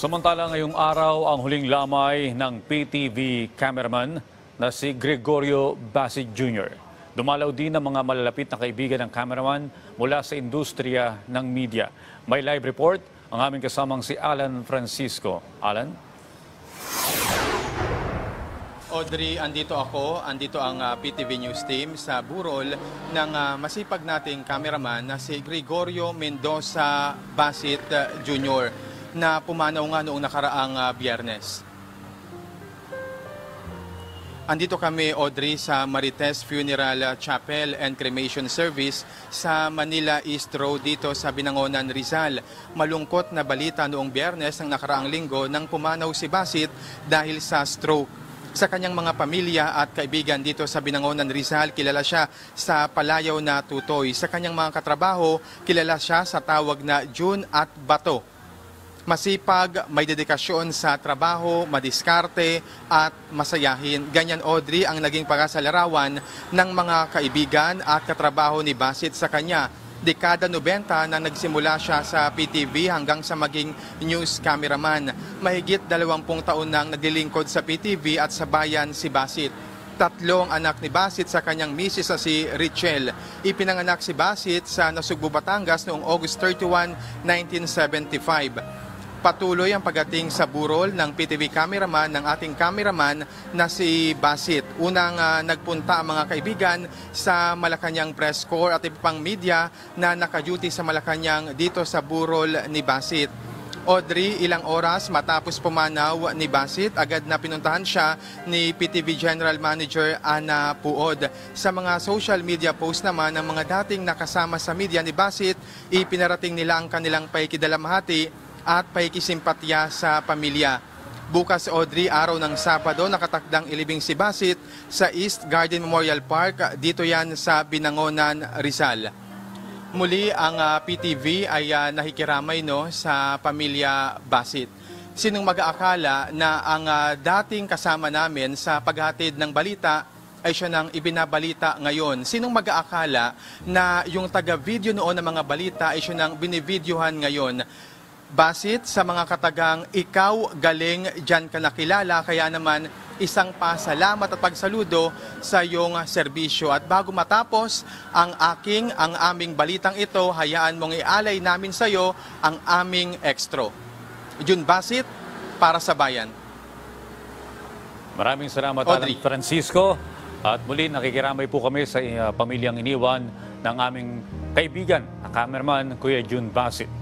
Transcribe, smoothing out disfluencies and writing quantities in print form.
Samantala ngayong araw ang huling lamay ng PTV cameraman na si Gregorio Basit Jr. Dumalaw din ang mga malalapit na kaibigan ng cameraman mula sa industriya ng media. May live report ang aming kasamang si Alan Francisco. Alan? Audrey, andito ang PTV News team sa burol ng masipag nating cameraman na si Gregorio Mendoza Basit Jr. na pumanaw nga noong nakaraang Biyernes. Andito kami, Audrey, sa Marites Funeral Chapel and Cremation Service sa Manila East Road dito sa Binangonan, Rizal. Malungkot na balita noong Biyernes ng nakaraang linggo nang pumanaw si Basit dahil sa stroke. Sa kanyang mga pamilya at kaibigan dito sa Binangonan, Rizal, kilala siya sa palayaw na tutoy. Sa kanyang mga katrabaho, kilala siya sa tawag na June at Bato. Masipag, may dedikasyon sa trabaho, madiskarte at masayahin. Ganyan, Audrey, ang naging pag-asalarawan ng mga kaibigan at katrabaho ni Basit sa kanya. Dekada 90 na nagsimula siya sa PTV hanggang sa maging news cameraman. Mahigit 20 taon nang naglilingkod sa PTV at sa bayan si Basit. 3 ang anak ni Basit sa kanyang misis na si Richel. Ipinanganak si Basit sa Nasugbu, Batangas noong August 31, 1975. Patuloy ang pagdating sa burol ng PTV cameraman ng ating cameraman na si Basit. Unang nagpunta ang mga kaibigan sa Malacanang Press Corps at iba pang media na naka-duty sa Malacanang dito sa burol ni Basit. Audrey, ilang oras matapos pumanaw ni Basit, agad na pinuntahan siya ni PTV General Manager Ana Puod. Sa mga social media post naman ng mga dating nakasama sa media ni Basit, ipinarating nila ang kanilang paikidalamhati at paikisimpatya sa pamilya. Bukas, Audrey, araw ng Sabado, nakatakdang ilibing si Basit sa East Garden Memorial Park. Dito yan sa Binangonan, Rizal. Muli, ang PTV ay nakikiramay sa pamilya Basit. Sinong mag-aakala na ang dating kasama namin sa paghatid ng balita ay siya nang ibinabalita ngayon? Sinong mag-aakala na yung taga-video noon ng mga balita ay siya nang binivideohan ngayon? Basit, sa mga katagang, ikaw galing, dyan ka nakilala, kaya naman isang pasalamat at pagsaludo sa iyong serbisyo. At bago matapos ang aming balitang ito, hayaan mong ialay namin sa iyo ang aming extra. June Basit, para sa bayan. Maraming salamat, Audrey. Alan Francisco. At muli, nakikiramay po kami sa pamilyang iniwan ng aming kaibigan na cameraman, Kuya June Basit.